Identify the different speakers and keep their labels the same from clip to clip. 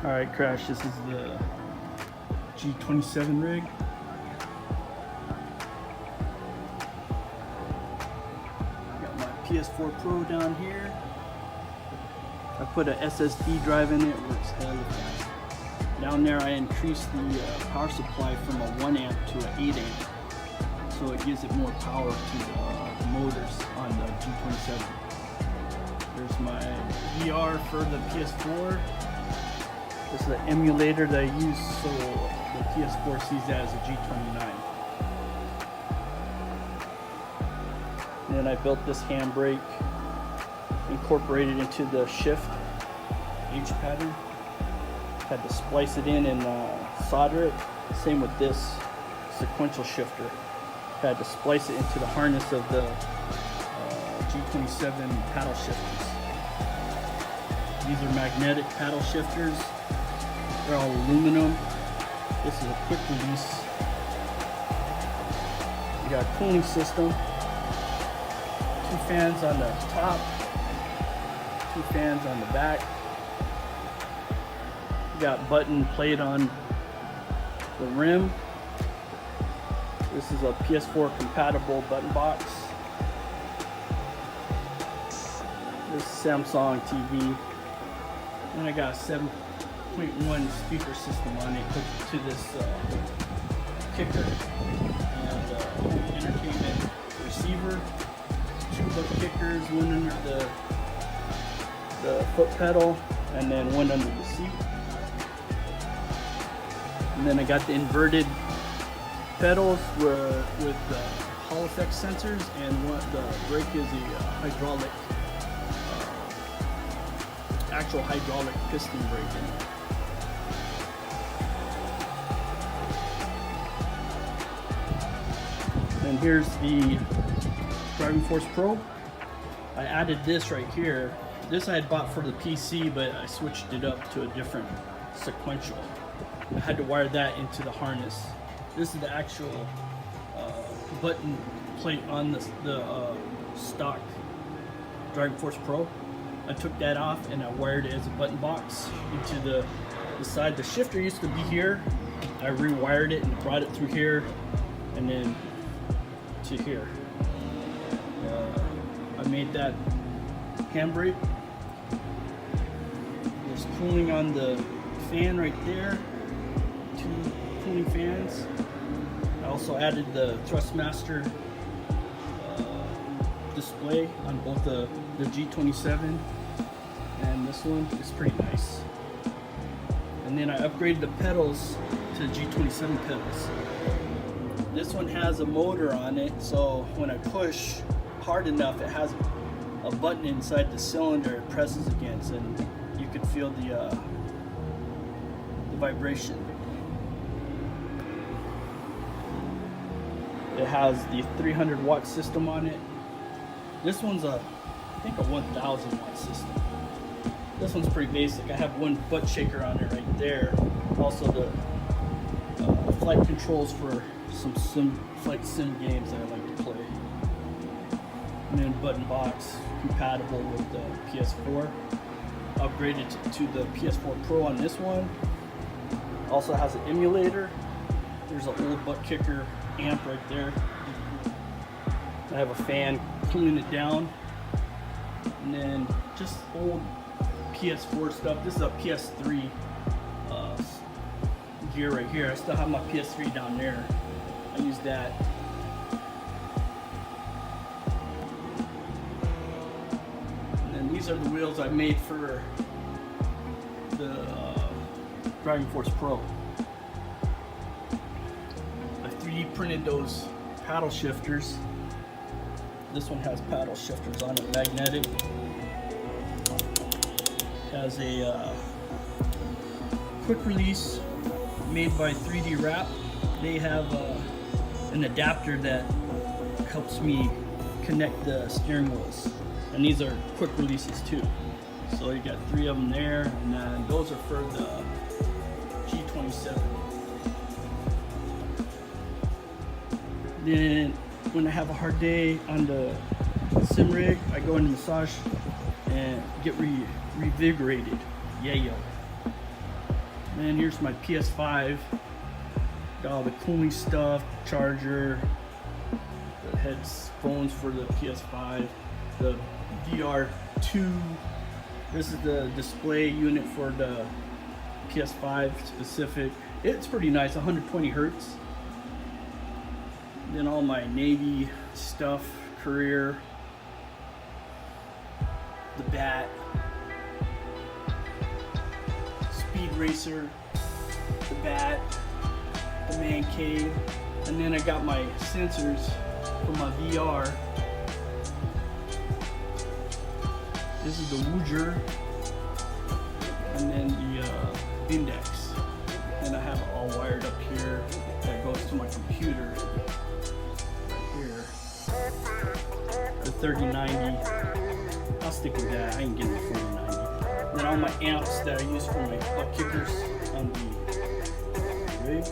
Speaker 1: Alright, Crash, this is the G27 rig. Got my PS4 Pro down here. I put a SSD drive in it, it works hella fast. Down there I increased the power supply from a 1 amp to an 8 amp. So it gives it more power to the motors on the G27. There's my VR for the PS4. This is the emulator that I use so the PS4 sees that as a G29. And then I built this handbrake, incorporated into the shift H pattern. Had to splice it in and solder it. Same with this sequential shifter. Had to splice it into the harness of the G27 paddle shifters. These are magnetic paddle shifters. They're all aluminum. This is a quick release. You got a cooling system. 2 fans on the top. 2 fans on the back. You got button plate on the rim. This is a PS4 compatible button box. This is Samsung TV. And I got a 7.1 speaker system on it hooked to this kicker and entertainment receiver. 2 butt kickers, one under the foot pedal and then one under the seat. And then I got the inverted pedals with Hall effect sensors, and the brake is a hydraulic, actual hydraulic piston brake in it. And here's the Driving Force Pro. I added this right here. This I had bought for the PC, but I switched it up to a different sequential. I had to wire that into the harness. This is the actual button plate on the stock Driving Force Pro. I took that off and I wired it as a button box into the side. The shifter used to be here. I rewired it and brought it through here and then to here. I made that handbrake. There's cooling on the fan right there. 2 cooling fans. I also added the Thrustmaster display on both the G27 and this one. It's pretty nice. And then I upgraded the pedals to G27 pedals. This one has a motor on it, so when I push hard enough, it has a button inside the cylinder it presses against, and you can feel the vibration. It has the 300 watt system on it. This one's I think a 1000 watt system. This one's pretty basic. I have one butt shaker on it right there. Also the flight controls for some flight sim games that I like to play. And then button box compatible with the PS4. Upgraded to the PS4 Pro on this one. Also has an emulator. There's an old butt kicker amp right there. I have a fan cooling it down. And then just old PS4 stuff. This is a PS3 gear right here. I still have my PS3 down there. I use that. And then these are the wheels I made for the Driving Force Pro. I 3D printed those paddle shifters. This one has paddle shifters on it, magnetic. Has a quick release made by 3D Wrap. They have an adapter that helps me connect the steering wheels, and these are quick releases too. So you got 3 of them there, and then those are for the G27. Then when I have a hard day on the sim rig, I go into massage and get revigorated. Yeah, yo. And here's my PS5. Got all the cooling stuff, charger, the headphones for the PS5, the VR2. This is the display unit for the PS5 specific. It's pretty nice, 120 hertz. Then all my Navy stuff, career, the bat, speed racer, the bat, the man cave, and then I got my sensors for my VR. This is the Wooger, and then the index. And I have it all wired up here that goes to my computer. Right here, the 3090. I'll stick with that. I ain't getting the 4090. Then all my amps that I use for my butt kickers on the rig,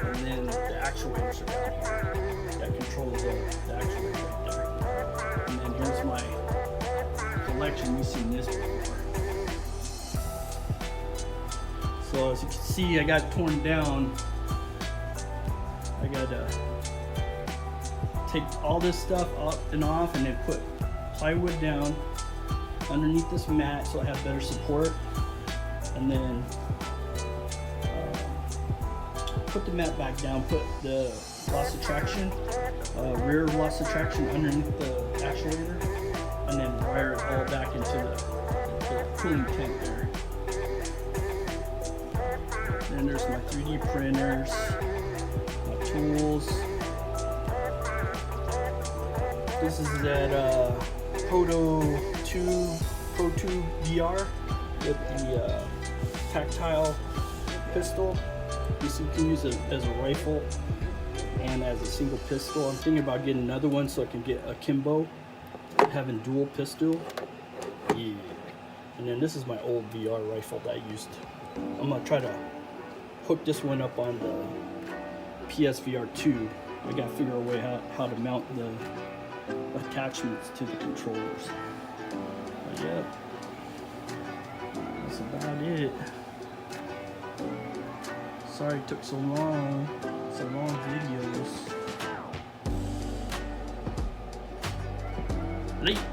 Speaker 1: and then the actuators are down here that controls the actuator right there. And then here's my collection. You've seen this before. So as you can see, I got it torn down. I gotta take all this stuff up and off, and then put plywood down underneath this mat so I have better support, and then put the mat back down, put the loss of traction, rear loss of traction underneath the actuator, and then wire it all back into the cooling tank there. Then there's my 3D printers, my tools. This is that Pro 2 VR with the tactile pistol. You can use it as a rifle and as a single pistol. I'm thinking about getting another one so I can get akimbo, having dual pistol. Yeah. And then this is my old VR rifle that I used. I'm gonna try to hook this one up on the PSVR 2. I gotta figure a way how to mount the attachments to the controllers. But yeah, that's about it. Sorry it took so long. Some long videos. Late.